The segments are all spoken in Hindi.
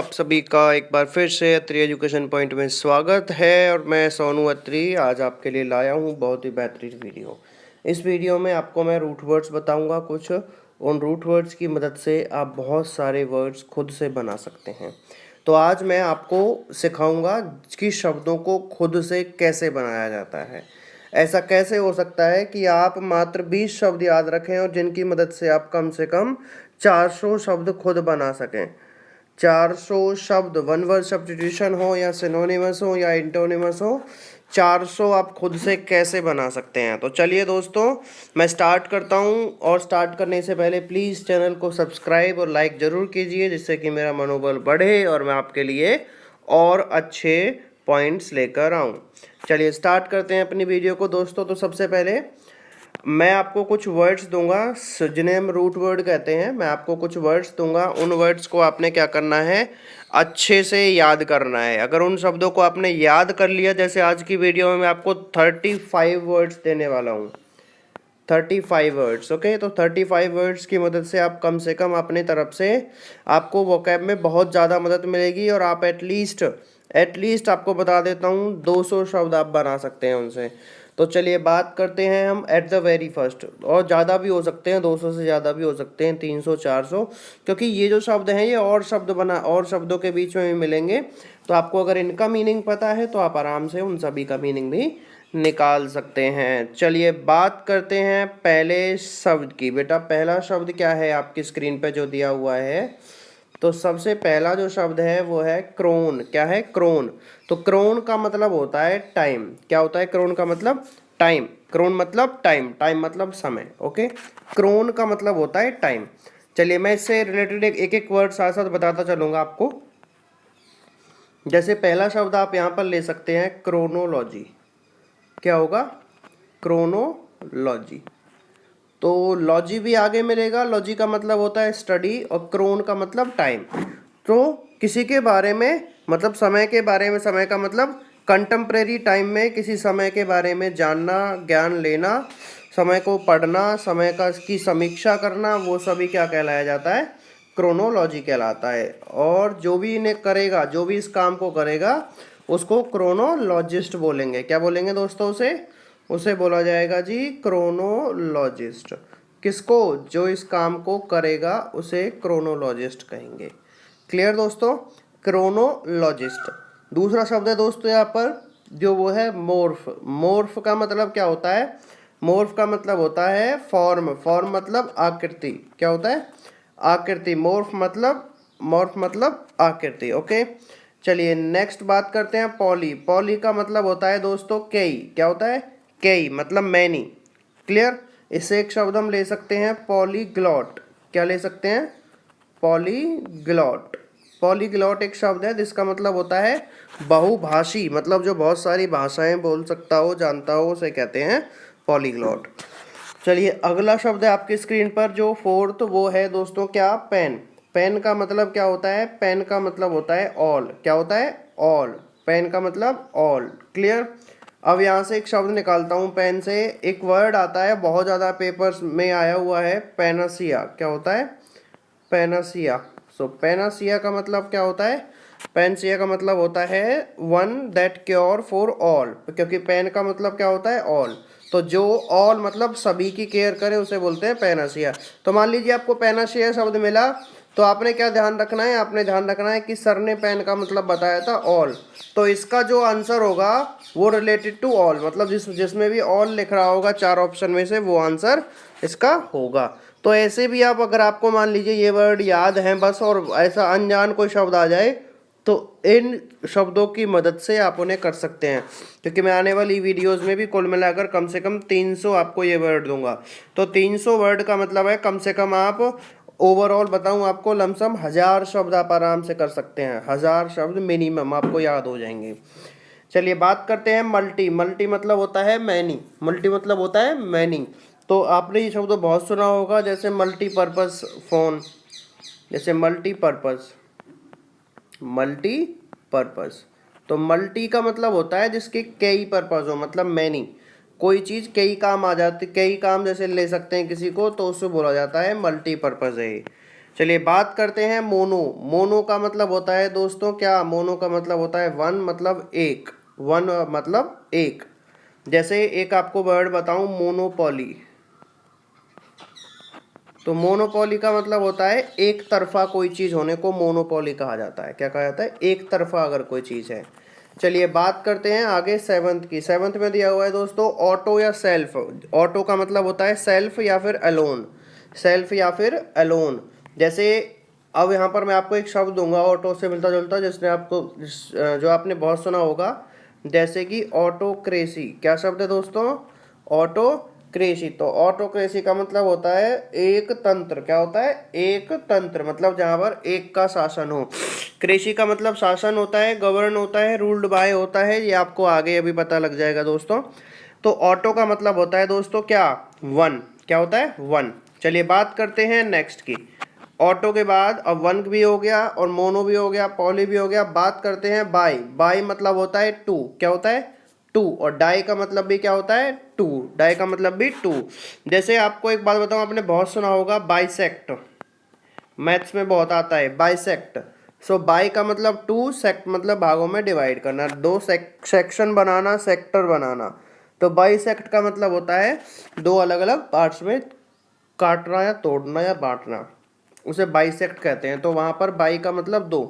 आप सभी का एक बार फिर से अत्री एजुकेशन पॉइंट में स्वागत है। और मैं सोनू अत्री आज आपके लिए लाया हूँ बहुत ही बेहतरीन वीडियो। इस वीडियो में आपको मैं रूट वर्ड्स बताऊँगा कुछ। उन रूट वर्ड्स की मदद से आप बहुत सारे वर्ड्स खुद से बना सकते हैं। तो आज मैं आपको सिखाऊंगा कि शब्दों को खुद से कैसे बनाया जाता है। ऐसा कैसे हो सकता है कि आप मात्र 20 शब्द याद रखें और जिनकी मदद से आप कम से कम 400 शब्द खुद बना सकें। 400 शब्द, वन वर्ड सब्स्टिट्यूशन हो या सिनोनिमस हो या इंटोनिमस हो, 400 आप खुद से कैसे बना सकते हैं। तो चलिए दोस्तों, मैं स्टार्ट करता हूं। और स्टार्ट करने से पहले प्लीज़ चैनल को सब्सक्राइब और लाइक ज़रूर कीजिए, जिससे कि मेरा मनोबल बढ़े और मैं आपके लिए और अच्छे पॉइंट्स लेकर आऊं। चलिए स्टार्ट करते हैं अपनी वीडियो को दोस्तों। तो सबसे पहले मैं आपको कुछ वर्ड्स दूंगा जिन्हें हम रूट वर्ड कहते हैं। मैं आपको कुछ वर्ड्स दूंगा, उन वर्ड्स को आपने क्या करना है, अच्छे से याद करना है। अगर उन शब्दों को आपने याद कर लिया, जैसे आज की वीडियो में मैं आपको 35 वर्ड्स देने वाला हूँ, 35 वर्ड्स। ओके, तो 35 वर्ड्स की मदद से आप कम से कम अपनी तरफ से आपको वोकैब में बहुत ज़्यादा मदद मिलेगी और आप एटलीस्ट आपको बता देता हूँ 200 शब्द आप बना सकते हैं उनसे। तो चलिए बात करते हैं हम एट द वेरी फर्स्ट। और ज़्यादा भी हो सकते हैं, 200 से ज़्यादा भी हो सकते हैं, 300 400, क्योंकि ये जो शब्द हैं ये और शब्दों के बीच में भी मिलेंगे। तो आपको अगर इनका मीनिंग पता है तो आप आराम से उन सभी का मीनिंग भी निकाल सकते हैं। चलिए बात करते हैं पहले शब्द की। बेटा पहला शब्द क्या है आपकी स्क्रीन पे जो दिया हुआ है, तो सबसे पहला जो शब्द है वो है क्रोन। क्या है? क्रोन। तो क्रोन का मतलब होता है टाइम। क्या होता है क्रोन का मतलब? टाइम। क्रोन मतलब टाइम, टाइम मतलब समय। ओके, क्रोन का मतलब होता है टाइम। चलिए मैं इससे रिलेटेड एक एक वर्ड साथ साथ बताता चलूंगा आपको। जैसे पहला शब्द आप यहाँ पर ले सकते हैं क्रोनोलॉजी। क्या होगा? क्रोनोलॉजी। तो लॉजी भी आगे मिलेगा। लॉजी का मतलब होता है स्टडी और क्रोन का मतलब टाइम। तो किसी के बारे में मतलब समय के बारे में, समय का मतलब कंटेम्प्रेरी टाइम में किसी समय के बारे में जानना, ज्ञान लेना, समय को पढ़ना, समय का की समीक्षा करना, वो सभी क्या कहलाया जाता है? क्रोनोलॉजी कहलाता है। और जो भी इन्हें करेगा, जो भी इस काम को करेगा, उसको क्रोनोलॉजिस्ट बोलेंगे। क्या बोलेंगे दोस्तों? उसे बोला जाएगा जी क्रोनोलॉजिस्ट। किसको? जो इस काम को करेगा उसे क्रोनोलॉजिस्ट कहेंगे। क्लियर दोस्तों? क्रोनोलॉजिस्ट। दूसरा शब्द है दोस्तों यहाँ पर जो वो है मोर्फ। मोर्फ का मतलब क्या होता है? मोर्फ का मतलब होता है फॉर्म। फॉर्म मतलब आकृति। क्या होता है? आकृति। मोर्फ मतलब आकृति। ओके, चलिए नेक्स्ट बात करते हैं पॉली। पॉली का मतलब होता है दोस्तों कई। क्या होता है? कई मतलब मैनी। क्लियर? इससे एक शब्द हम ले सकते हैं पॉलीग्लॉट। क्या ले सकते हैं? पॉलीग्लॉट। पॉलीग्लॉट एक शब्द है जिसका मतलब होता है बहुभाषी, मतलब जो बहुत सारी भाषाएं बोल सकता हो, जानता हो, उसे कहते हैं पॉलीग्लॉट। चलिए अगला शब्द है आपकी स्क्रीन पर जो फोर्थ, वो है दोस्तों क्या? पेन। पेन का मतलब क्या होता है? पेन का मतलब होता है ऑल। क्या होता है? ऑल। पेन का मतलब ऑल। क्लियर? अब यहाँ से एक शब्द निकालता हूँ पेन से। एक वर्ड आता है बहुत ज़्यादा पेपर्स में आया हुआ है, पैनासिया। क्या होता है? पैनासिया। सो पैनासिया का मतलब क्या होता है? पैनसिया का मतलब होता है one that cure for all, क्योंकि पेन का मतलब क्या होता है? ऑल। तो जो ऑल मतलब सभी की केयर करे उसे बोलते हैं पैनासिया। तो मान लीजिए आपको पैनासिया शब्द मिला, तो आपने क्या ध्यान रखना है? आपने ध्यान रखना है कि सर ने पेन का मतलब बताया था ऑल, तो इसका जो आंसर होगा वो रिलेटेड टू ऑल, मतलब जिसमें भी ऑल लिख रहा होगा 4 ऑप्शन में से, वो आंसर इसका होगा। तो ऐसे भी आप, अगर आपको मान लीजिए ये वर्ड याद हैं बस और ऐसा अनजान कोई शब्द आ जाए, तो इन शब्दों की मदद से आप उन्हें कर सकते हैं। क्योंकि मैं आने वाली वीडियोस में भी कुल मिलाकर कम से कम 300 आपको ये वर्ड दूंगा। तो 300 वर्ड का मतलब है कम से कम आप, ओवरऑल बताऊं आपको, लमसम 1000 शब्द आप आराम से कर सकते हैं। 1000 शब्द मिनिमम आपको याद हो जाएंगे। चलिए बात करते हैं मल्टी। मल्टी मतलब होता है मैनी। मल्टी मतलब होता है मैनी। तो आपने ये शब्द बहुत सुना होगा, जैसे मल्टीपर्पज़ फ़ोन, जैसे मल्टीपर्पज़। मल्टीपर्पज़। तो मल्टी का मतलब होता है जिसके कई पर्पज़ हो, मतलब मैनी। कोई चीज़ कई काम आ जाती, कई काम जैसे ले सकते हैं किसी को, तो उससे बोला जाता है मल्टीपर्पज़ है। चलिए बात करते हैं मोनो। मोनो का मतलब होता है दोस्तों क्या? मोनो का मतलब होता है वन, मतलब एक। वन मतलब एक। जैसे एक आपको वर्ड बताऊं, मोनोपोली। तो मोनोपोली का मतलब होता है एक तरफा कोई चीज़ होने को मोनोपोली कहा जाता है। क्या कहा जाता है? एक तरफा अगर कोई चीज़ है। चलिए बात करते हैं आगे सेवंथ की। सेवंथ में दिया हुआ है दोस्तों ऑटो या सेल्फ। ऑटो का मतलब होता है सेल्फ या फिर अलोन। सेल्फ या फिर अलोन। जैसे अब यहाँ पर मैं आपको एक शब्द दूंगा ऑटो से मिलता जुलता, जिसने आपको जो आपने बहुत सुना होगा, जैसे कि ऑटोक्रेसी। क्या शब्द है दोस्तों? ऑटोक्रेसी। तो ऑटोक्रेसी का मतलब होता है एक तंत्र। क्या होता है? एक तंत्र, मतलब जहां पर एक का शासन हो। क्रेसी का मतलब शासन होता है, गवर्न होता है, रूल्ड बाय होता है। ये आपको आगे अभी पता लग जाएगा दोस्तों। तो ऑटो का मतलब होता है दोस्तों क्या? वन। क्या होता है? वन। चलिए बात करते हैं नेक्स्ट की। ऑटो के बाद अब वन भी हो गया और मोनो भी हो गया, पॉली भी हो गया। बात करते हैं बाई। बाई मतलब होता है टू। क्या होता है? टू। और डाई का मतलब भी क्या होता है? टू। डाई का मतलब भी टू। जैसे आपको एक बात बताऊं, आपने बहुत सुना होगा बाइसेक्ट। मैथ्स में बहुत आता है बाइसेक्ट। सो बाई का मतलब टू, सेक्ट मतलब भागों में डिवाइड करना, दो सेक्शन बनाना, सेक्टर बनाना। तो बाइसेक्ट का मतलब होता है दो अलग अलग पार्ट्स में काटना या तोड़ना या बांटना, उसे बाइसेक्ट कहते हैं। तो वहां पर बाई का मतलब दो।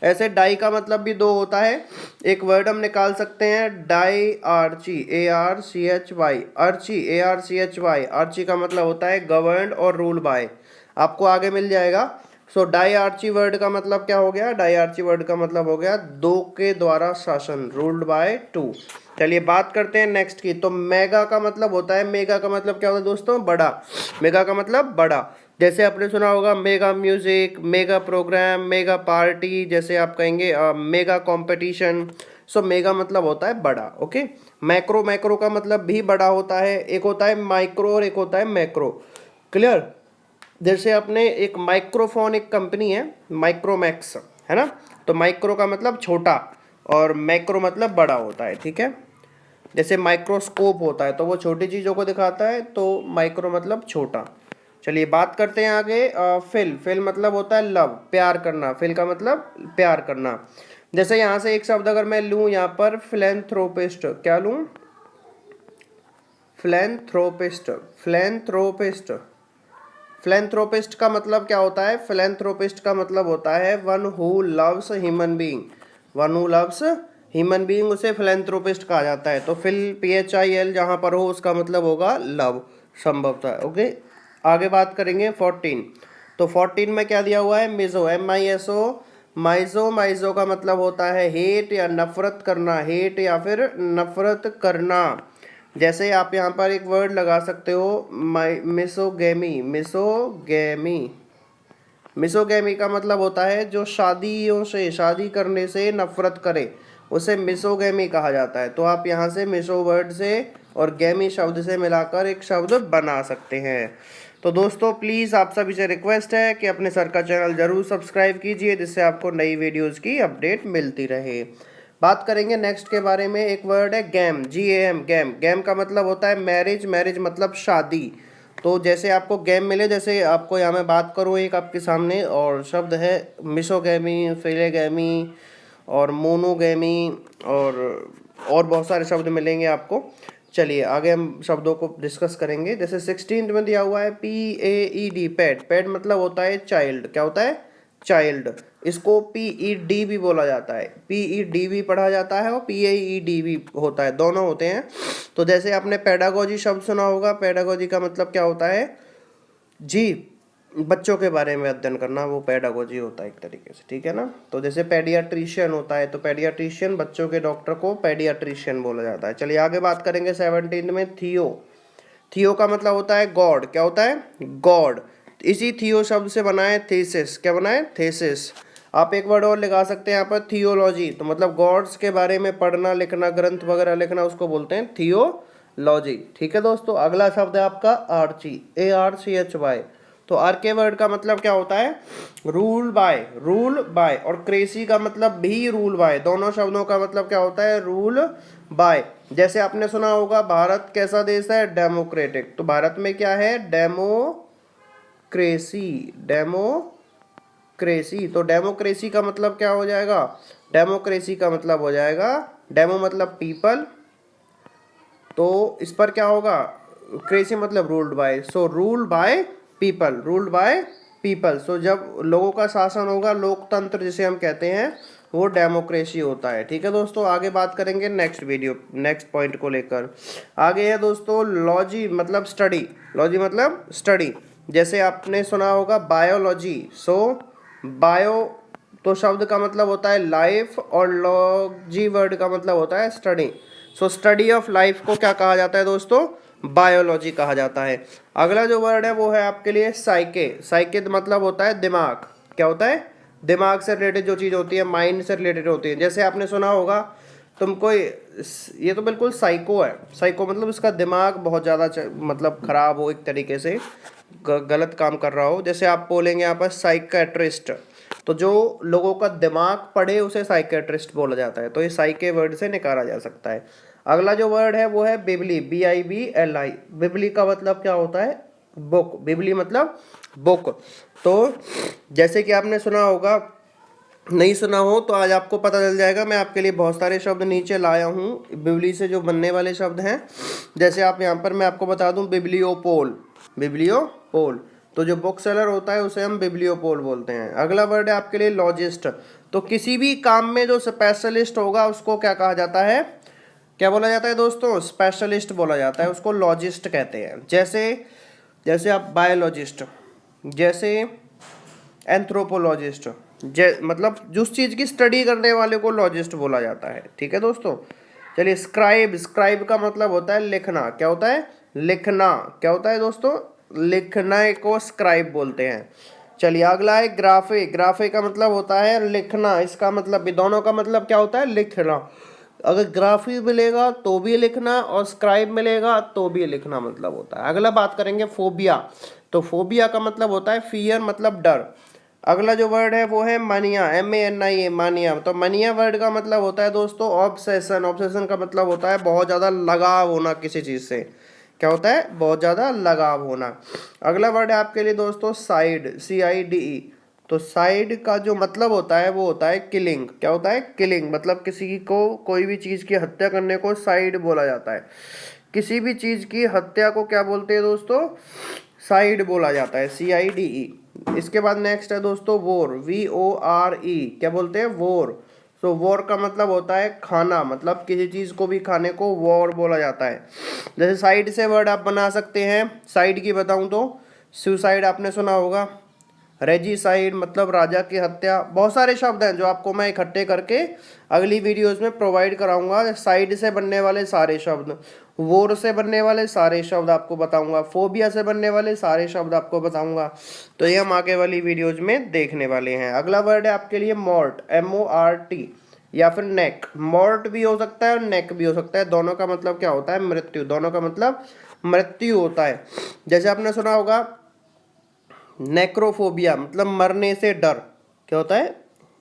ऐसे डाई का मतलब भी दो होता है। एक वर्ड हम निकाल सकते हैं dyarchy, ARCHY, archy, ARCHY। Archy का मतलब होता है गवर्नड और रूल बाय। आपको आगे मिल जाएगा। सो डाई आर्ची वर्ड का मतलब क्या हो गया? डाई आर्ची वर्ड का मतलब हो गया दो के द्वारा शासन, रूल्ड बाय टू। चलिए बात करते हैं नेक्स्ट की। तो मेगा का मतलब होता है, मेगा का मतलब क्या होता है दोस्तों? बड़ा। मेगा का मतलब बड़ा। जैसे आपने सुना होगा mega music, mega program, mega party, जैसे आप कहेंगे मेगा कंपटीशन। सो मेगा मतलब होता है बड़ा। ओके। मैक्रो, मैक्रो का मतलब भी बड़ा होता है। एक होता है माइक्रो और एक होता है मैक्रो। क्लियर? जैसे अपने एक माइक्रोफोन, एक कंपनी है माइक्रोमैक्स, है ना? तो माइक्रो का मतलब छोटा और मैक्रो मतलब बड़ा होता है। ठीक है। जैसे माइक्रोस्कोप होता है तो वो छोटी चीज़ों को दिखाता है, तो माइक्रो मतलब छोटा। चलिए बात करते हैं आगे। फिल। फिल मतलब होता है लव, प्यार करना। फिल का मतलब प्यार करना। जैसे यहाँ से एक शब्द अगर मैं लूँ यहाँ पर, फिलेंथ्रोपिस्ट। क्या लूँ? फिलेंथ्रोपिस्ट। फिलेंथ्रोपिस्ट। फिलेंथ्रोपिस्ट का मतलब क्या होता है? फिलेंथ्रोपिस्ट का मतलब होता है one who loves human being. One who loves human being, उसे फिलेंथ्रोपिस्ट कहा जाता है। तो फिल, PHIL जहाँ पर हो उसका मतलब होगा लव, संभवतः। ओके। आगे बात करेंगे 14। तो 14 में क्या दिया हुआ है? मिजो, MISO। माइजो, माइजो का मतलब होता है हेट या नफरत करना, हेट या फिर नफरत करना। जैसे आप यहाँ पर एक वर्ड लगा सकते हो मिसोगेमी। मिसोगेमी। मिसोगेमी का मतलब होता है जो शादियों से, शादी करने से नफरत करे, उसे मिसोगेमी कहा जाता है। तो आप यहाँ से मिसो वर्ड से और गेमी शब्द से मिलाकर एक शब्द बना सकते हैं। तो दोस्तों प्लीज़ आप सभी से रिक्वेस्ट है कि अपने सर का चैनल ज़रूर सब्सक्राइब कीजिए, जिससे आपको नई वीडियोज़ की अपडेट मिलती रहे। बात करेंगे नेक्स्ट के बारे में। एक वर्ड है गैम, GAM, गैम। गैम का मतलब होता है मैरिज, मैरिज मतलब शादी। तो जैसे आपको गेम मिले, जैसे आपको यहाँ मैं बात करूँ एक आपके सामने, और शब्द है मिसोगैमी, फिलेगैमी और मोनोगैमी, और बहुत सारे शब्द मिलेंगे आपको। चलिए आगे हम शब्दों को डिस्कस करेंगे। जैसे 16 में दिया हुआ है PAED, पेट। पेट मतलब होता है चाइल्ड। क्या होता है? चाइल्ड। इसको PED भी बोला जाता है, PED भी पढ़ा जाता है और PAED भी होता है, दोनों होते हैं। तो जैसे आपने पेडागोजी शब्द सुना होगा। पेडागोजी का मतलब क्या होता है? जी, बच्चों के बारे में अध्ययन करना, वो पेडागोजी होता है एक तरीके से। ठीक है ना? तो जैसे पेडियाट्रिशियन होता है, तो पेडियाट्रिशियन, बच्चों के डॉक्टर को पेडियाट्रिशियन बोला जाता है। चलिए आगे बात करेंगे 17 में थियो। थियो का मतलब होता है गॉड। क्या होता है? गॉड। इसी थियो शब्द से बना है थीसिस। क्या बना है? थीसिस। आप एक वर्ड और लगा सकते हैं यहाँ पर, थियोलॉजी। तो मतलब गॉड्स के बारे में पढ़ना, लिखना, ग्रंथ वगैरह लिखना, उसको बोलते हैं थियोलॉजी। ठीक है दोस्तों। अगला शब्द है आपका आर्ची, ARCHY। तो आर के वर्ड का मतलब क्या होता है? Rule by, rule by. और क्रेसी का मतलब भी रूल बाय। दोनों शब्दों का मतलब क्या होता है? Rule by. जैसे आपने सुना होगा भारत कैसा देश है? डेमोक्रेटिक। तो भारत में क्या है? Democracy, democracy. डेमोक्रेसी। तो डेमोक्रेसी का मतलब क्या हो जाएगा? डेमोक्रेसी का मतलब हो जाएगा, डेमो मतलब पीपल, तो इस पर क्या होगा? क्रेसी मतलब ruled by, so ruled by people, ruled by people. So जब लोगों का शासन होगा, लोकतंत्र जिसे हम कहते हैं, वो डेमोक्रेसी होता है। ठीक है दोस्तों, आगे बात करेंगे नेक्स्ट पॉइंट को लेकर। आगे है दोस्तों लॉजी मतलब स्टडी, लॉजी मतलब स्टडी। जैसे आपने सुना होगा बायोलॉजी, सो बायो तो शब्द का मतलब होता है लाइफ, और लॉजी वर्ड का मतलब होता है study. So study of life को क्या कहा जाता है दोस्तों? बायोलॉजी कहा जाता है। अगला जो वर्ड है वो है आपके लिए साइके। साइके मतलब होता है दिमाग। क्या होता है? दिमाग से रिलेटेड जो चीज़ होती है, माइंड से रिलेटेड होती है। जैसे आपने सुना होगा तुमको ये तो बिल्कुल साइको है। साइको मतलब इसका दिमाग बहुत ज़्यादा मतलब खराब हो, एक तरीके से गलत काम कर रहा हो। जैसे आप बोलेंगे यहाँ पर साइकेट्रिस्ट, तो जो लोगों का दिमाग पढ़े उसे साइकेट्रिस्ट बोला जाता है। तो ये साइके वर्ड से निकाला जा सकता है। अगला जो वर्ड है वो है बिबली, BIBLI। बिबली का मतलब क्या होता है? बुक। बिबली मतलब बुक। तो जैसे कि आपने सुना होगा, नहीं सुना हो तो आज आपको पता चल जाएगा। मैं आपके लिए बहुत सारे शब्द नीचे लाया हूँ बिबली से जो बनने वाले शब्द हैं। जैसे आप यहाँ पर मैं आपको बता दूँ, बिब्लियोपोल, बिब्लियोपोल। तो जो बुक सेलर होता है उसे हम बिब्लियोपोल बोलते हैं। अगला वर्ड है आपके लिए लॉजिस्ट। तो किसी भी काम में जो स्पेशलिस्ट होगा उसको क्या कहा जाता है? क्या बोला जाता है दोस्तों? स्पेशलिस्ट बोला जाता है, उसको लॉजिस्ट कहते हैं। जैसे जैसे आप बायोलॉजिस्ट, जैसे एंथ्रोपोलॉजिस्ट, मतलब जिस चीज़ की स्टडी करने वाले को लॉजिस्ट बोला जाता है। ठीक है दोस्तों, चलिए स्क्राइब। स्क्राइब का मतलब होता है लिखना। क्या होता है? लिखना। क्या होता है दोस्तों? लिखना को स्क्राइब बोलते हैं। चलिए अगला है ग्राफे। ग्राफे का मतलब होता है लिखना। इसका मतलब भी, दोनों का मतलब क्या होता है? लिखना। अगर ग्राफी मिलेगा तो भी लिखना, और स्क्राइब मिलेगा तो भी लिखना मतलब होता है। अगला बात करेंगे फोबिया। तो फोबिया का मतलब होता है फियर, मतलब डर। अगला जो वर्ड है वो है मानिया, MANIA, मानिया। तो मानिया वर्ड का मतलब होता है दोस्तों ऑब्सेशन। ऑब्सेशन का मतलब होता है बहुत ज़्यादा लगाव होना किसी चीज़ से। क्या होता है? बहुत ज़्यादा लगाव होना। अगला वर्ड है आपके लिए दोस्तों साइड, CIDE। तो साइड का जो मतलब होता है वो होता है किलिंग। क्या होता है? किलिंग। मतलब किसी को, कोई भी चीज़ की हत्या करने को साइड बोला जाता है। किसी भी चीज़ की हत्या को क्या बोलते हैं दोस्तों? साइड बोला जाता है, CIDE। इसके बाद नेक्स्ट है दोस्तों वोर, VORE। क्या बोलते हैं? वोर। सो वॉर का मतलब होता है खाना, मतलब किसी चीज़ को भी खाने को वॉर बोला जाता है। जैसे साइड से वर्ड आप बना सकते हैं। साइड की बताऊं तो सुसाइड आपने सुना होगा, रेजिसाइड मतलब राजा की हत्या। बहुत सारे शब्द हैं जो आपको मैं इकट्ठे करके अगली वीडियोस में प्रोवाइड कराऊंगा। साइड से बनने वाले सारे शब्द, वोर से बनने वाले सारे शब्द आपको बताऊंगा, फोबिया से बनने वाले सारे शब्द आपको बताऊंगा। तो ये हम आगे वाली वीडियोज में देखने वाले हैं। अगला वर्ड है आपके लिए मॉर्ट, MORT, या फिर नेक। मॉर्ट भी हो सकता है और नेक भी हो सकता है। दोनों का मतलब क्या होता है? मृत्यु। दोनों का मतलब मृत्यु होता है। जैसे आपने सुना होगा नेक्रोफोबिया, मतलब मरने से डर। क्या होता है?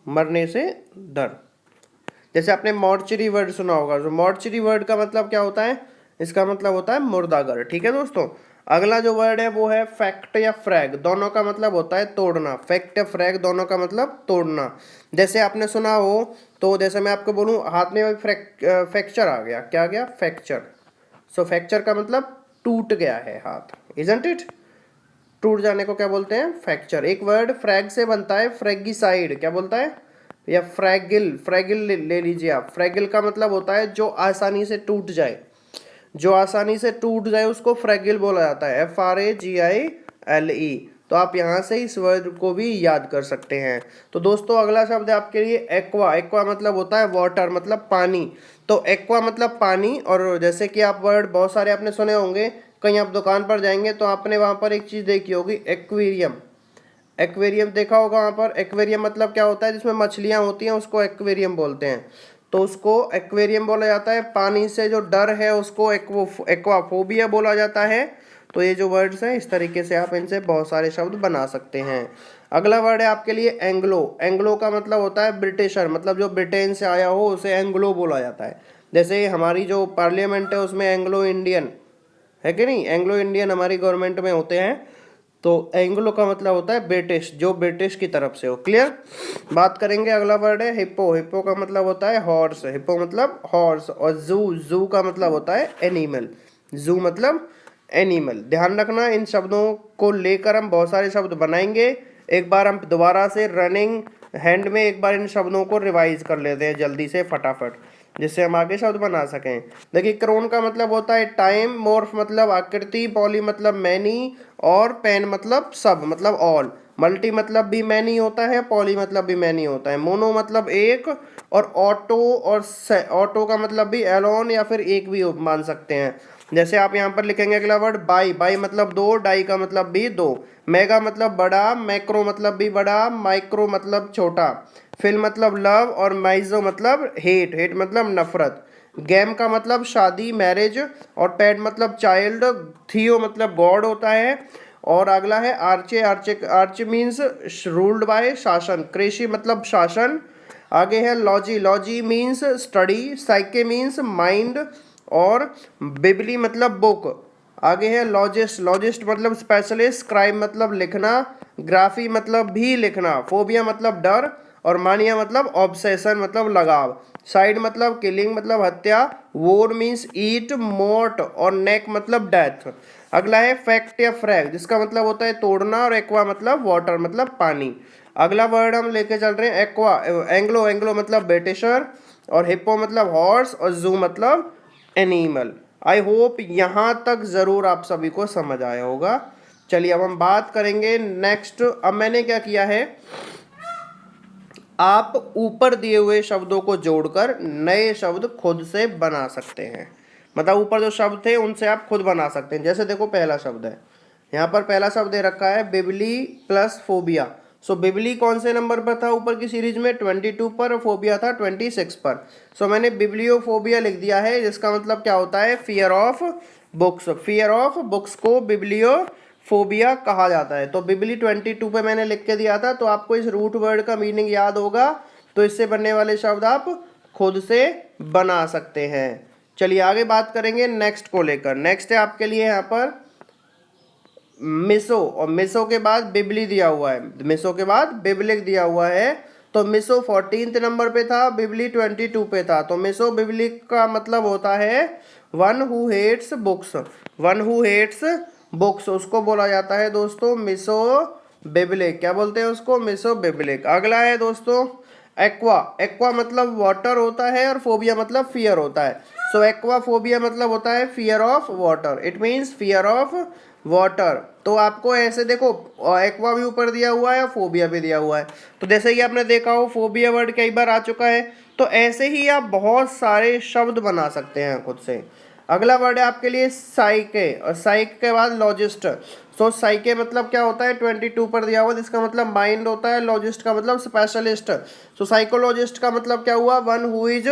मरने से डर। जैसे आपने मॉर्चरी वर्ड सुना होगा, तो मॉर्चरी वर्ड का मतलब क्या होता है? इसका मतलब होता है मुर्दाघर। ठीक है दोस्तों, अगला जो वर्ड है वो है फैक्ट या फ्रैग। दोनों का मतलब होता है तोड़ना। फैक्ट या फ्रैग दोनों का मतलब तोड़ना। जैसे आपने सुना हो, तो जैसे मैं आपको बोलूँ हाथ में फ्रैक्चर आ गया। क्या आ गया? फ्रैक्चर। सो फ्रैक्चर का मतलब टूट गया है हाथ, इजंट इट? टूट जाने को क्या बोलते हैं? फ्रैक्चर। एक वर्ड फ्रैग से बनता है, फ्रैगिसाइड। क्या बोलता है? या फ्रैगिल। फ्रैगिल ले लीजिए आप। फ्रैगिल का मतलब होता है जो आसानी से टूट जाए। जो आसानी से टूट जाए उसको फ्रैगिल बोला जाता है, FRAGILE। तो आप यहाँ से इस वर्ड को भी याद कर सकते हैं। तो दोस्तों अगला शब्द है आपके लिए एक्वा। एक्वा मतलब होता है वाटर, मतलब पानी। तो एक्वा मतलब पानी। और जैसे कि आप वर्ड बहुत सारे आपने सुने होंगे, कहीं आप दुकान पर जाएंगे तो आपने वहाँ पर एक चीज़ देखी होगी, एक्वेरियम। एक्वेरियम देखा होगा वहाँ पर। एक्वेरियम मतलब क्या होता है? जिसमें मछलियाँ होती हैं उसको एक्वेरियम बोलते हैं। तो उसको एक्वेरियम बोला जाता है। पानी से जो डर है उसको एक्वाफोबिया बोला जाता है। तो ये जो वर्ड्स हैं इस तरीके से आप इनसे बहुत सारे शब्द बना सकते हैं। अगला वर्ड है आपके लिए एंग्लो। एंग्लो का मतलब होता है ब्रिटिशर, मतलब जो ब्रिटेन से आया हो उसे एंग्लो बोला जाता है। जैसे हमारी जो पार्लियामेंट है उसमें एंग्लो इंडियन है कि नहीं? एंग्लो इंडियन हमारी गवर्नमेंट में होते हैं। तो एंग्लो का मतलब होता है ब्रिटिश, जो ब्रिटिश की तरफ से हो। क्लियर। बात करेंगे, अगला वर्ड है हिप्पो। हिप्पो का मतलब होता है हॉर्स, हिप्पो मतलब हॉर्स। और जू, जू का मतलब होता है एनिमल, जू मतलब एनिमल। ध्यान रखना, इन शब्दों को लेकर हम बहुत सारे शब्द बनाएंगे। एक बार हम दोबारा से रनिंग हैंड में एक बार इन शब्दों को रिवाइज कर लेते हैं जल्दी से फटाफट, जिससे हम आगे शब्द बना सकें। देखिए, क्रोन का मतलब होता है टाइम, मोर्फ मतलब आकृति, पॉली मतलब मैनी, और पेन मतलब सब मतलब ऑल। मल्टी मतलब भी मैनी होता है, पॉली मतलब भी मैनी होता है। मोनो मतलब एक, और ऑटो और ऑटो का मतलब भी एलोन या फिर एक भी मान सकते हैं। जैसे आप यहाँ पर लिखेंगे अगला वर्ड बाई, बाई मतलब दो, डाई का मतलब भी दो। मेगा मतलब बड़ा, मैक्रो मतलब भी बड़ा, माइक्रो मतलब छोटा, फिल मतलब लव, और माइजो मतलब हेट, हेट मतलब नफरत। गेम का मतलब शादी मैरिज, और पैड मतलब चाइल्ड, थियो मतलब गॉड होता है। और अगला है आर्चे, आर्चे आर्चे मीन्स रूल्ड बाय, शासन। क्रेशी मतलब शासन। आगे है logy, logy means study. साइके means mind. और बिबली मतलब बुक। आगे है लॉजिस्ट, लॉजिस्ट मतलब स्पेशलिस्ट। स्क्राइब मतलब लिखना। ग्राफी मतलब भी लिखना। फोबिया मतलब डर। और मानिया मतलब ऑब्सेशन मतलब लगाव। साइड मतलब किलिंग मतलब हत्या। वोर मीन्स ईट, मोर्ट। और नेक मतलब डेथ। अगला है फैक्ट या फ्रैग, जिसका मतलब होता है तोड़ना। और एक्वा मतलब वाटर मतलब पानी। अगला वर्ड हम लेके चल रहे हैं एक्वा, एंग्लो, एंग्लो मतलब ब्रिटिशर। और हिप्पो मतलब हॉर्स। और जू मतलब एनिमल। आई होप यहाँ तक ज़रूर आप सभी को समझ आया होगा। चलिए अब हम बात करेंगे नेक्स्ट। अब मैंने क्या किया है, आप ऊपर दिए हुए शब्दों को जोड़कर नए शब्द खुद से बना सकते हैं। मतलब ऊपर जो शब्द थे उनसे आप खुद बना सकते हैं। जैसे देखो, पहला शब्द है यहाँ पर, पहला शब्द दे रखा है बिबली प्लस फोबिया। सो बिबली कौन से नंबर पर था ऊपर की सीरीज में? 22 पर। और फोबिया था 26 पर। सो मैंने बिब्लियोफोबिया लिख दिया है, जिसका मतलब क्या होता है? Fear of books. Fear of books को बिब्लियो फोबिया कहा जाता है। तो बिबली 22 पे मैंने लिख के दिया था, तो आपको इस रूट वर्ड का मीनिंग याद होगा, तो इससे बनने वाले शब्द आप खुद से बना सकते हैं। चलिए आगे बात करेंगे नेक्स्ट को लेकर। नेक्स्ट है आपके लिए यहाँ पर मिसो, और मिसो के बाद बिबली दिया हुआ है, मिसो के बाद बिबलिक दिया हुआ है। तो मिसो 14th नंबर पे था, बिबली 22 पे था। तो मिसो बिबलिक का मतलब होता है one who hates books. One who hates books उसको बोला जाता है दोस्तों मिसो बिबलिक। क्या बोलते हैं उसको? मिसो बिबलिक। अगला है दोस्तों एक्वा। एक्वा मतलब वाटर होता है, और फोबिया मतलब फियर होता है। सो एक्वा फोबिया मतलब होता है fear of water. It means fear of water. तो आपको ऐसे देखो, एक्वा भी ऊपर दिया हुआ है और फोबिया भी दिया हुआ है। तो जैसे कि आपने देखा हो फोबिया वर्ड कई बार आ चुका है, तो ऐसे ही आप बहुत सारे शब्द बना सकते हैं खुद से। अगला वर्ड है आपके लिए साइके, और साइक के बाद लॉजिस्ट। सो साइके मतलब क्या होता है? 22 पर दिया हुआ, जिसका मतलब माइंड होता है। लॉजिस्ट का मतलब स्पेशलिस्ट। सो साइकोलॉजिस्ट का मतलब क्या हुआ? One who is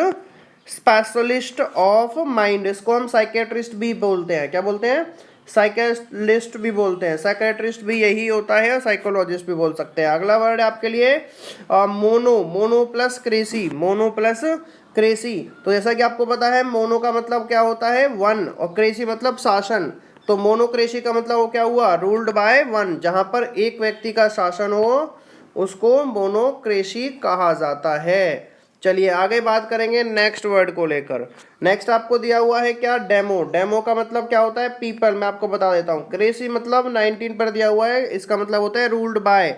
specialist of mind. इसको हम साइकेट्रिस्ट भी बोलते हैं। क्या बोलते हैं? साइकेलिस्ट भी बोलते हैं। साइकेट्रिस्ट भी यही होता है, और साइकोलॉजिस्ट भी बोल सकते हैं। अगला वर्ड है आपके लिए mono. Mono plus cracy, mono plus cracy. तो जैसा कि आपको पता है मोनो का मतलब क्या होता है? वन। और क्रेसी मतलब शासन। तो मोनोक्रेसी का मतलब वो क्या हुआ? Ruled by one. जहां पर एक व्यक्ति का शासन हो उसको मोनोक्रेसी कहा जाता है। चलिए आगे बात करेंगे नेक्स्ट वर्ड को लेकर। नेक्स्ट आपको दिया हुआ है क्या? डेमो। डेमो का मतलब क्या होता है? पीपल। मैं आपको बता देता हूँ। क्रेसी मतलब 19 पर दिया हुआ है, इसका मतलब होता है रूल्ड बाय।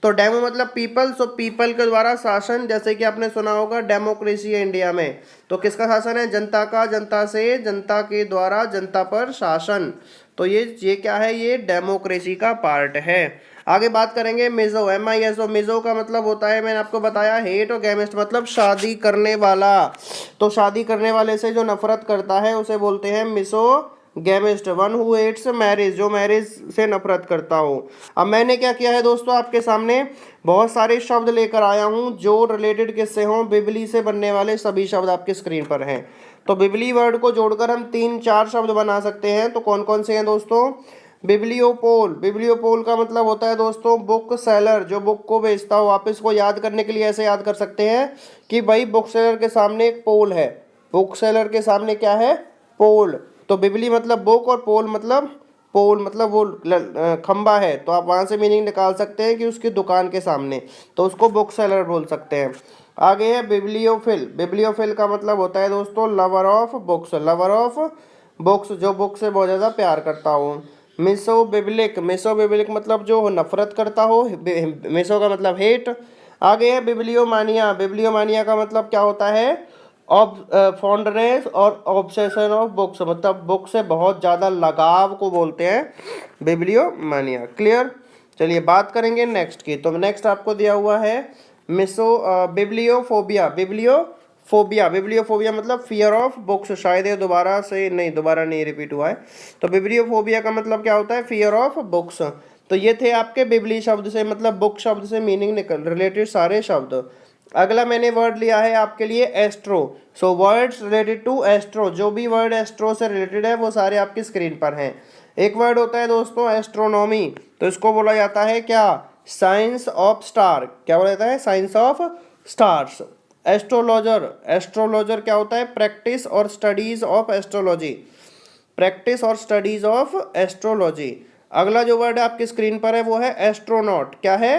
तो डेमो मतलब पीपल। सो पीपल के द्वारा शासन, जैसे कि आपने सुना होगा डेमोक्रेसी है इंडिया में। तो किसका शासन है? जनता का, जनता से, जनता के द्वारा जनता पर शासन। तो ये क्या है? ये डेमोक्रेसी का पार्ट है। आगे बात करेंगे मिजो, MISO। मिजो का मतलब होता है, मैंने आपको बताया, हेट। और गेमिस्ट मतलब शादी करने वाला। तो शादी करने वाले से जो नफरत करता है उसे बोलते हैं misogamist. One who hates marriage, जो मैरिज से नफरत करता हो। अब मैंने क्या किया है दोस्तों, आपके सामने बहुत सारे शब्द लेकर आया हूं जो रिलेटेड किससे हों? बिबली से बनने वाले सभी शब्द आपके स्क्रीन पर हैं। तो बिबली वर्ड को जोड़कर हम 3-4 शब्द बना सकते हैं। तो कौन कौन से हैं दोस्तों? बिब्लियोपोल। बिब्लियोपोल का मतलब होता है दोस्तों बुक सेलर, जो बुक को बेचता हो। आप इसको याद करने के लिए ऐसे याद कर सकते हैं कि भाई बुक सेलर के सामने एक पोल है। बुक सेलर के सामने क्या है? पोल। तो बिबली मतलब बुक, और पोल मतलब पोल मतलब वो खंबा है, तो आप वहाँ से मीनिंग निकाल सकते हैं कि उसकी दुकान के सामने, तो उसको बुक सेलर बोल सकते हैं। आगे है बिब्लियोफिल। बिब्लियोफिल का मतलब होता है दोस्तों lover of books, lover of books, जो बुक से बहुत ज़्यादा प्यार करता हो। मिसोबिब्लिक, मिसोबिब्लिक मतलब जो नफरत करता हो, मिसो का मतलब हेट। आगे है बिब्लियोमानिया। बिब्लियोमानिया का मतलब क्या होता है, फॉन्डनेस और ऑब्सेशन ऑफ बुक्स, मतलब बुक से बहुत ज़्यादा लगाव को बोलते हैं बिब्लियोमानिया। क्लियर। चलिए बात करेंगे नेक्स्ट की। तो नेक्स्ट आपको दिया हुआ है बिब्लियोफोबिया। बिब्लियोफोबिया, बिब्लियोफोबिया मतलब फियर ऑफ बुक्स। शायद ये दोबारा नहीं रिपीट हुआ है। तो बिब्लियोफोबिया का मतलब क्या होता है, फियर ऑफ बुक्स। तो ये थे आपके बिबली शब्द से मतलब बुक शब्द से मीनिंग निकल रिलेटेड सारे शब्द। अगला मैंने वर्ड लिया है आपके लिए astro. So words related to astro, जो भी वर्ड एस्ट्रो से रिलेटेड है वो सारे आपकी स्क्रीन पर हैं। एक वर्ड होता है दोस्तों एस्ट्रोनॉमी, तो इसको बोला जाता है क्या, साइंस ऑफ स्टार। क्या बोला जाता है, science of stars. Astrologer, astrologer क्या होता है, प्रैक्टिस और स्टडीज ऑफ एस्ट्रोलॉजी, प्रैक्टिस और स्टडीज ऑफ एस्ट्रोलॉजी। अगला जो वर्ड आपकी स्क्रीन पर है वो है एस्ट्रोनॉट। क्या है,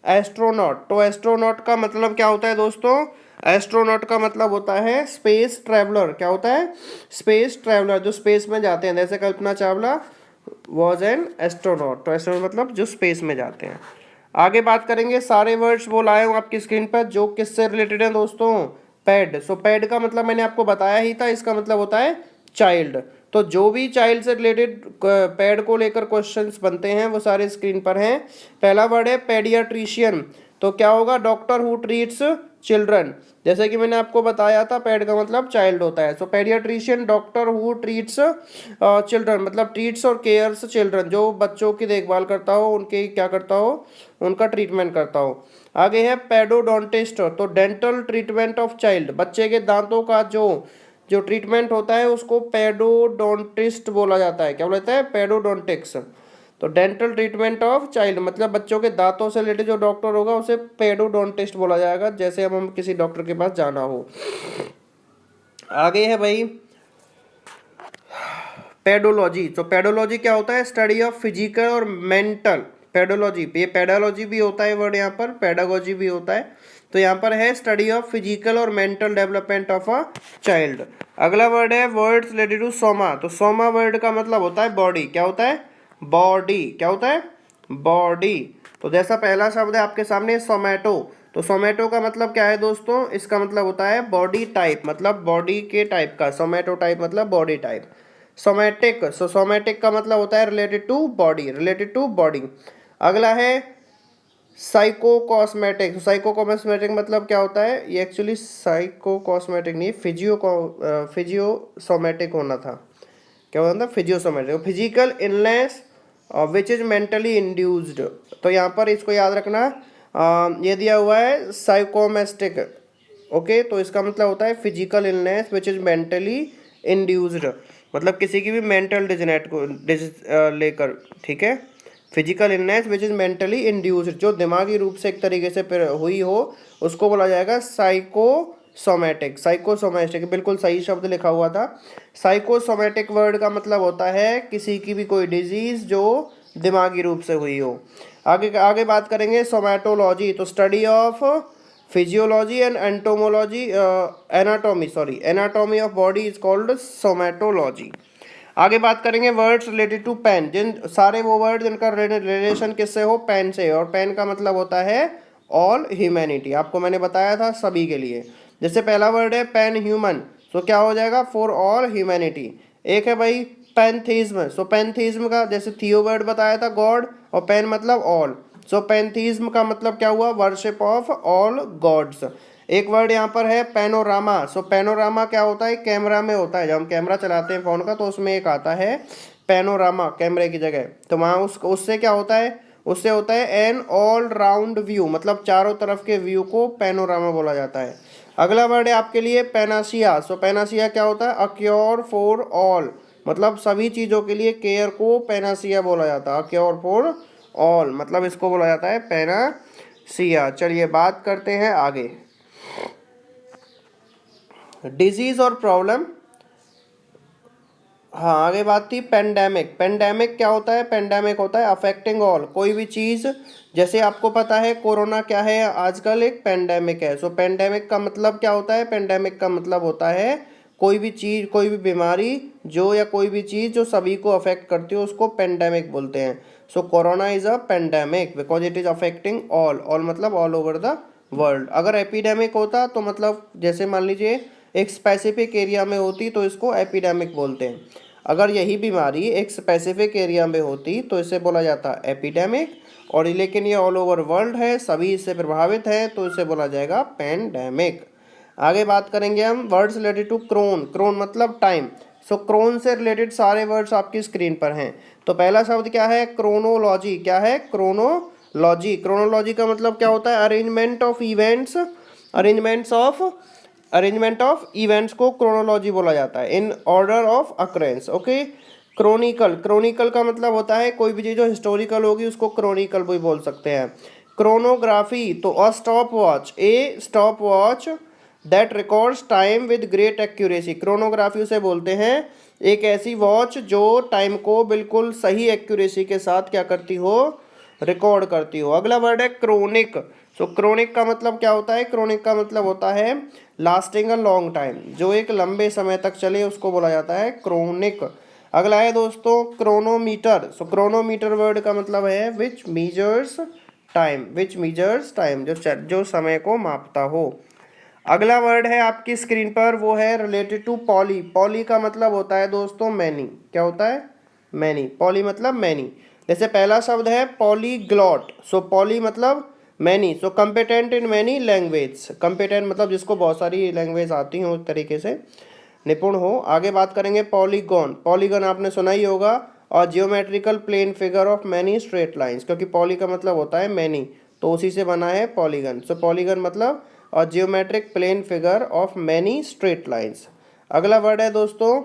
एस्ट्रोनॉट। तो एस्ट्रोनॉट का मतलब क्या होता है दोस्तों, एस्ट्रोनॉट का मतलब होता है स्पेस ट्रैवलर। क्या होता है, स्पेस ट्रैवलर, जो स्पेस में जाते हैं, जैसे Kalpana Chawla was an astronaut. तो एस्ट्रोनॉट मतलब जो स्पेस में जाते हैं। आगे बात करेंगे, सारे वर्ड्स वो लाए हूँ आपकी स्क्रीन पर जो किससे रिलेटेड हैं दोस्तों, पैड। सो पैड का मतलब मैंने आपको बताया ही था, इसका मतलब होता है चाइल्ड। तो जो भी चाइल्ड से रिलेटेड पैड को लेकर क्वेश्चंस बनते हैं वो सारे स्क्रीन पर हैं। पहला वर्ड है पेडियाट्रिशियन। तो क्या होगा, डॉक्टर हु ट्रीट्स चिल्ड्रन। जैसे कि मैंने आपको बताया था पैड का मतलब चाइल्ड होता है। So paediatrician doctor who treats children, मतलब ट्रीट्स और केयर्स चिल्ड्रन, जो बच्चों की देखभाल करता हो, उनके क्या करता हो, उनका ट्रीटमेंट करता हो। आगे है पेडोडोंटिस्ट। तो डेंटल ट्रीटमेंट ऑफ चाइल्ड, बच्चे के दांतों का जो ट्रीटमेंट होता है उसको पेडोडोंटिस्ट बोला जाता है। क्या बोला जाता है, पेडोडोंटिक्स। तो डेंटल ट्रीटमेंट ऑफ चाइल्ड मतलब बच्चों के दांतों से रिलेटेड जो डॉक्टर होगा उसे पेडोडोंटिस्ट बोला जाएगा, जैसे हम किसी डॉक्टर के पास जाना हो। आगे है भाई पेडोलॉजी। तो पेडोलॉजी क्या होता है, स्टडी ऑफ फिजिकल और मेंटल। पेडोलॉजी, ये पेडोलॉजी भी होता है वर्ड यहाँ पर, पेडागोजी भी होता है। तो यहाँ पर है स्टडी ऑफ फिजिकल और mental development of a child. अगला वर्ड है वर्ड्स रिलेटेड टू सोमा। तो सोमा वर्ड का मतलब होता है बॉडी। क्या होता है, बॉडी। क्या होता है, बॉडी। तो जैसा पहला शब्द है आपके सामने सोमैटो। तो सोमैटो का मतलब क्या है दोस्तों, इसका मतलब होता है बॉडी टाइप, मतलब बॉडी के टाइप का। सोमैटो टाइप मतलब body type. Somatic, so somatic का मतलब होता है related to body, related to body. अगला है साइको कॉस्मेटिक। साइको कॉस्मेटिक मतलब क्या होता है, ये एक्चुअली साइको कॉस्मेटिक नहीं, फिजियोसोमेटिक होना था। क्या होता था, physiosomatic. Physical illness which is mentally induced. तो यहाँ पर इसको याद रखना, ये दिया हुआ है साइकोमेस्टिक। ओके, तो इसका मतलब होता है physical illness which is mentally induced, मतलब किसी की भी मेंटल डिजीनेट को लेकर। ठीक है, physical illness which is mentally induced, जो दिमागी रूप से एक तरीके से हुई हो उसको बोला जाएगा साइकोसोमेटिक। साइकोसोमेटिक बिल्कुल सही शब्द लिखा हुआ था। साइकोसोमेटिक वर्ड का मतलब होता है किसी की भी कोई डिजीज जो दिमागी रूप से हुई हो। आगे आगे बात करेंगे सोमैटोलॉजी। तो study of physiology and entomology, anatomy of body is called somatology. आगे बात करेंगे वर्ड्स रिलेटेड टू पेन। जिन सारे वो वर्ड जिनका रिलेशन किससे हो, पेन से। और पेन का मतलब होता है ऑल ह्यूमैनिटी, आपको मैंने बताया था सभी के लिए। जैसे पहला वर्ड है पेन ह्यूमन, तो क्या हो जाएगा, फॉर ऑल ह्यूमैनिटी। एक है भाई पैंथीज्म। सो पैंथीज्म का जैसे थियो वर्ड बताया था गॉड, और पेन मतलब ऑल। सो पैंथीज्म का मतलब क्या हुआ, वर्शिप ऑफ ऑल गॉड्स। एक वर्ड यहाँ पर है पैनोरामा। सो पैनोरामा क्या होता है, कैमरा में होता है, जब हम कैमरा चलाते हैं फ़ोन का तो उसमें एक आता है पैनोरामा कैमरे की जगह। तो वहाँ उससे क्या होता है, उससे होता है एन ऑल राउंड व्यू, मतलब चारों तरफ के व्यू को पैनोरामा बोला जाता है। अगला वर्ड है आपके लिए पैनासिया। सो पैनासिया क्या होता है, अ क्योर फॉर ऑल, मतलब सभी चीज़ों के लिए केयर को पैनासिया बोला जाता है। अ क्योर फॉर ऑल मतलब इसको बोला जाता है पैनासिया। चलिए बात करते हैं आगे, डिजीज और प्रॉब्लम। हाँ, आगे बात थी पेंडेमिक। पेंडेमिक क्या होता है? पेंडेमिक होता है अफेक्टिंग ऑल, कोई भी चीज़। जैसे आपको पता है कोरोना क्या है आजकल, एक पेंडेमिक है। सो पेंडेमिक का मतलब क्या होता है? पेंडेमिक का मतलब होता है कोई भी चीज़, कोई भी बीमारी जो, या कोई भी चीज़ जो सभी को अफेक्ट करती हो, उसको पेंडेमिक बोलते हैं। So corona is a pandemic because it is affecting all. All मतलब ऑल ओवर द वर्ल्ड। अगर एपिडेमिक होता तो मतलब जैसे मान लीजिए एक स्पेसिफिक एरिया में होती तो इसको एपिडेमिक बोलते हैं। अगर यही बीमारी एक स्पेसिफिक एरिया में होती तो इसे बोला जाता एपिडेमिक, और लेकिन ये ऑल ओवर वर्ल्ड है, सभी इससे प्रभावित हैं, तो इसे बोला जाएगा पेंडेमिक। आगे बात करेंगे हम words related to chron. Chron मतलब टाइम। सो क्रोन से रिलेटेड सारे वर्ड्स आपकी स्क्रीन पर हैं। तो पहला शब्द क्या है? क्रोनोलॉजी। क्या है? क्रोनोलॉजी। क्रोनोलॉजी का मतलब क्या होता है? Arrangement of events, arrangement of events को क्रोनोलॉजी बोला जाता है, in order of occurrence. Okay. Chronicle, chronicle का मतलब होता है कोई भी चीज़ जो हिस्टोरिकल होगी उसको क्रोनिकल भी बोल सकते हैं। क्रोनोग्राफी तो a stop watch, a stop watch that records time with great accuracy. Chronography उसे बोलते हैं एक ऐसी वॉच जो टाइम को बिल्कुल सही एक्यूरेसी के साथ क्या करती हो? रिकॉर्ड करती हो। अगला वर्ड है क्रोनिक। सो क्रोनिक का मतलब क्या होता है? क्रोनिक का मतलब होता है लास्टिंग अ लॉन्ग टाइम, जो एक लंबे समय तक चले उसको बोला जाता है क्रोनिक। अगला है दोस्तों क्रोनोमीटर। सो क्रोनोमीटर वर्ड का मतलब है विच मीजर्स टाइम, विच मीजर्स टाइम, जो समय को मापता हो। अगला वर्ड है आपकी स्क्रीन पर, वो है रिलेटेड टू पॉली। पॉली का मतलब होता है दोस्तों मैनी। क्या होता है? मैनी। पॉली मतलब मैनी। जैसे पहला शब्द है पॉलीग्लॉट। सो पॉली मतलब many. So competent in many language. Competent मतलब जिसको बहुत सारी लैंग्वेज आती हो, उस तरीके से निपुण हो। आगे बात करेंगे पॉलीगॉन। पॉलीगॉन आपने सुना ही होगा, और geometrical plane figure of many straight lines, क्योंकि पॉली का मतलब होता है मैनी, तो उसी से बना है पॉलीगन। सो पॉलीगन मतलब और geometric plane figure of many straight lines. अगला वर्ड है दोस्तों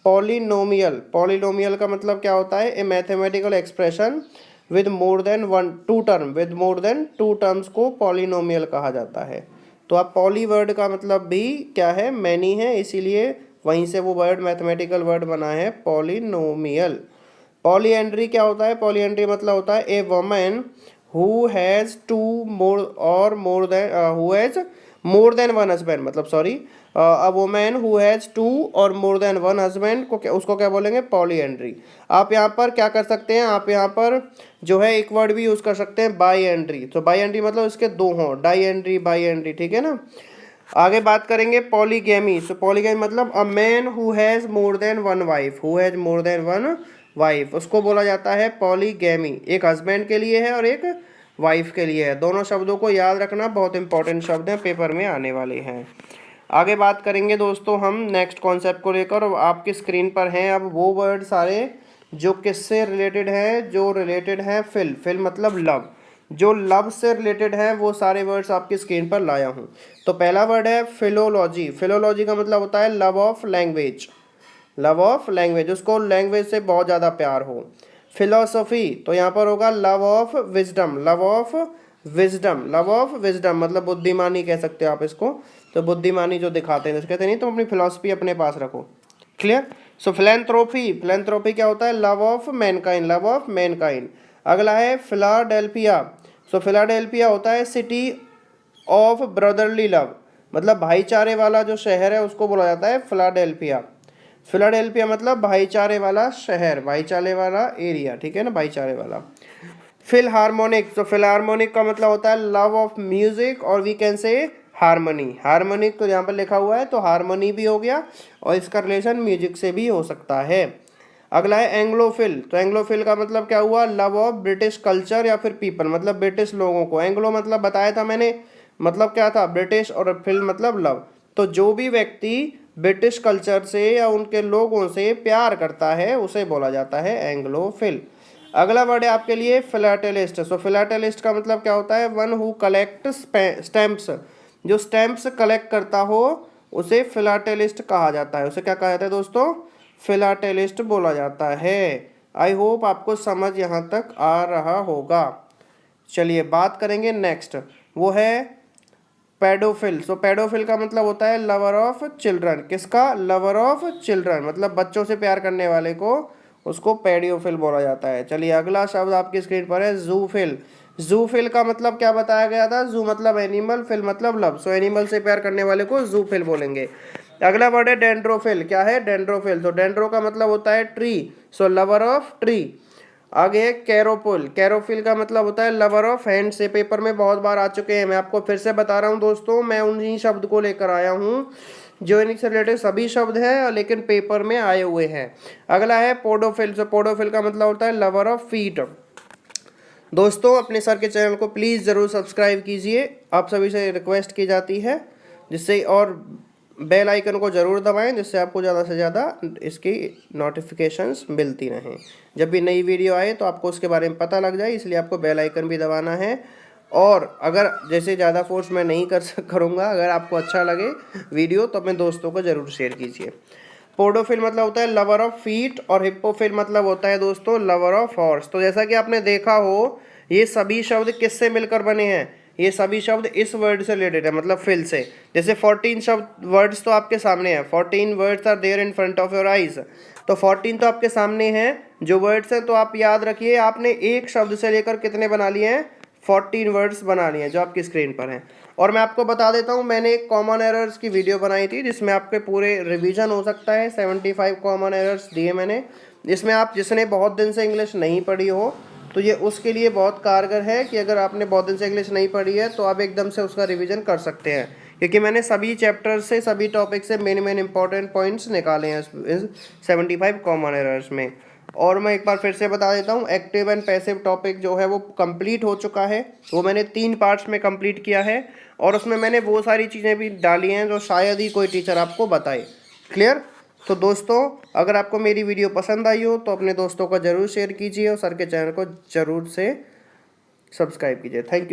पॉलिनोमियल। पॉलिनोमियल का मतलब क्या होता है? A mathematical expression with more than one two term, with more than two terms को पॉलिनोमियल कहा जाता है। तो अब पॉली वर्ड का मतलब भी क्या है? मैनी है, इसीलिए वहीं से वो वर्ड मैथमेटिकल वर्ड बना है पॉलिनोमियल। पॉलीएंड्री क्या होता है? पॉलीएंड्री मतलब होता है a woman who has two more or more than, who has more than one husband, मतलब sorry, a woman who has two or more than one husband को क्या, उसको क्या बोलेंगे? पॉलीएंड्री। आप यहाँ पर क्या कर सकते हैं? आप यहाँ पर जो है एक वर्ड भी यूज़ कर सकते हैं बाई एंड्री। तो बाई एंड्री मतलब इसके दो हों, डाई एंड्री, बाई एंड्री, ठीक है ना। आगे बात करेंगे पॉलीगैमी। सो पॉलीगैमी मतलब a man who has more than one wife, who has more than one wife, उसको बोला जाता है पॉलीगैमी। एक हस्बैंड के लिए है और एक वाइफ के लिए है। दोनों शब्दों को याद रखना, बहुत इंपॉर्टेंट शब्द हैं, पेपर में आने वाले हैं। आगे बात करेंगे दोस्तों हम नेक्स्ट कॉन्सेप्ट को लेकर, और आपकी स्क्रीन पर हैं अब वो वर्ड सारे जो किससे रिलेटेड हैं? जो रिलेटेड हैं फिल। फिल मतलब लव। जो लव से रिलेटेड है वो सारे वर्ड्स आपकी स्क्रीन पर लाया हूँ। तो पहला वर्ड है फिलोलॉजी। फिलोलॉजी का मतलब होता है love of language. Love of language, उसको लैंग्वेज से बहुत ज़्यादा प्यार हो। फिलोसफी तो यहाँ पर होगा love of wisdom. Love of wisdom, love of wisdom मतलब बुद्धिमानी कह सकते हो आप इसको। तो बुद्धिमानी जो दिखाते हैं, जैसे कहते नहीं, तुम अपनी फिलोसफी अपने पास रखो। क्लियर। सो फिलेंथ्रोपी, फिलेंथ्रोपी क्या होता है? Love of Mankind, love of Mankind. अगला है फिलाडेल्फिया। सो फिलाडेल्फिया होता है सिटी ऑफ ब्रदरली लव, मतलब भाईचारे वाला जो शहर है उसको बोला जाता है फिलाडेल्फिया। फिलाडेल्फिया मतलब भाईचारे वाला शहर, भाईचारे वाला एरिया, ठीक है ना, भाईचारे वाला। फिल हार्मोनिक, तो फिल हार्मोनिक का मतलब होता है लव ऑफ म्यूजिक, और we can say harmony. Harmonic तो यहाँ पर लिखा हुआ है तो हारमोनी भी हो गया, और इसका रिलेशन म्यूजिक से भी हो सकता है। अगला है एंग्लोफिल। तो एंग्लोफिल का मतलब क्या हुआ? लव ऑफ ब्रिटिश कल्चर या फिर पीपल, मतलब ब्रिटिश लोगों को। एंग्लो मतलब बताया था मैंने, मतलब क्या था? ब्रिटिश, और फिल मतलब लव। तो जो भी व्यक्ति ब्रिटिश कल्चर से या उनके लोगों से प्यार करता है उसे बोला जाता है एंग्लोफिल। अगला वर्ड है आपके लिए फिलाटेलिस्ट। सो फिलाटेलिस्ट का मतलब क्या होता है? वन हु कलेक्ट स्टैम्प्स, जो स्टैम्प्स कलेक्ट करता हो उसे फिलाटेलिस्ट कहा जाता है। उसे क्या कहा जाता है दोस्तों? फिलाटेलिस्ट बोला जाता है। आई होप आपको समझ यहाँ तक आ रहा होगा। चलिए बात करेंगे नेक्स्ट, वो है पेडोफिल। सो पेडोफिल का मतलब होता है लवर ऑफ चिल्ड्रन। किसका? लवर ऑफ चिल्ड्रन, मतलब बच्चों से प्यार करने वाले को उसको पेडोफिल बोला जाता है। चलिए अगला शब्द आपकी स्क्रीन पर है जूफिल। जूफिल का मतलब क्या बताया गया था? जू मतलब एनिमल, फिल मतलब लव। सो एनिमल से प्यार करने वाले को जूफिल बोलेंगे। अगला वर्ड है डेंड्रोफिल। क्या है? डेंड्रोफिल। तो डेंड्रो का मतलब होता है tree, so lover of tree. आगे है कैरोफिल। कैरोफिल का मतलब होता है लवर ऑफ हैंड से। पेपर में बहुत बार आ चुके हैं, मैं आपको फिर से बता रहा हूँ दोस्तों, मैं उन्हीं शब्द को लेकर आया हूँ जो इनसे रिलेटेड सभी शब्द हैं लेकिन पेपर में आए हुए हैं। अगला है पोडोफिल। सो पोडोफिल का मतलब होता है लवर ऑफ फीट। दोस्तों अपने सर के चैनल को प्लीज़ ज़रूर सब्सक्राइब कीजिए, आप सभी से रिक्वेस्ट की जाती है, जिससे और बेल आइकन को ज़रूर दबाएं जिससे आपको ज़्यादा से ज़्यादा इसकी नोटिफिकेशंस मिलती रहें। जब भी नई वीडियो आए तो आपको उसके बारे में पता लग जाए, इसलिए आपको बेल आइकन भी दबाना है। और अगर जैसे ज़्यादा फोर्स मैं नहीं करूँगा, अगर आपको अच्छा लगे वीडियो तो अपने दोस्तों को ज़रूर शेयर कीजिए। पोडोफिल मतलब होता है लवर ऑफ फीट और हिप्पोफिल मतलब होता है दोस्तों लवर ऑफ हॉर्स। तो जैसा कि आपने देखा हो ये सभी शब्द किससे मिलकर बने हैं? ये सभी शब्द इस वर्ड से रिलेटेड है, मतलब फिल से। जैसे 14 शब्द वर्ड्स तो आपके सामने हैं, 14 words are there in front of your eyes. तो 14 तो आपके सामने हैं जो वर्ड्स हैं, तो आप याद रखिए आपने एक शब्द से लेकर कितने बना लिए हैं? 14 वर्ड्स बना लिए हैं जो आपकी स्क्रीन पर हैं। और मैं आपको बता देता हूँ, मैंने एक कॉमन एरर्स की वीडियो बनाई थी जिसमें आपके पूरे रिवीजन हो सकता है। 75 कॉमन एरर्स दिए मैंने, जिसमें आप जिसने बहुत दिन से इंग्लिश नहीं पढ़ी हो तो ये उसके लिए बहुत कारगर है कि अगर आपने बहुत दिन से इंग्लिश नहीं पढ़ी है तो आप एकदम से उसका रिवीजन कर सकते हैं, क्योंकि मैंने सभी चैप्टर्स से सभी टॉपिक से मेन इंपॉर्टेंट पॉइंट्स निकाले हैं इस 75 कॉमन एरर्स में। और मैं एक बार फिर से बता देता हूँ, एक्टिव एंड पैसिव टॉपिक जो है वो कंप्लीट हो चुका है, वो मैंने 3 पार्ट्स में कंप्लीट किया है और उसमें मैंने वो सारी चीज़ें भी डाली हैं जो शायद ही कोई टीचर आपको बताए। क्लियर? तो दोस्तों अगर आपको मेरी वीडियो पसंद आई हो तो अपने दोस्तों को ज़रूर शेयर कीजिए और सर के चैनल को ज़रूर से सब्सक्राइब कीजिए। Thank you.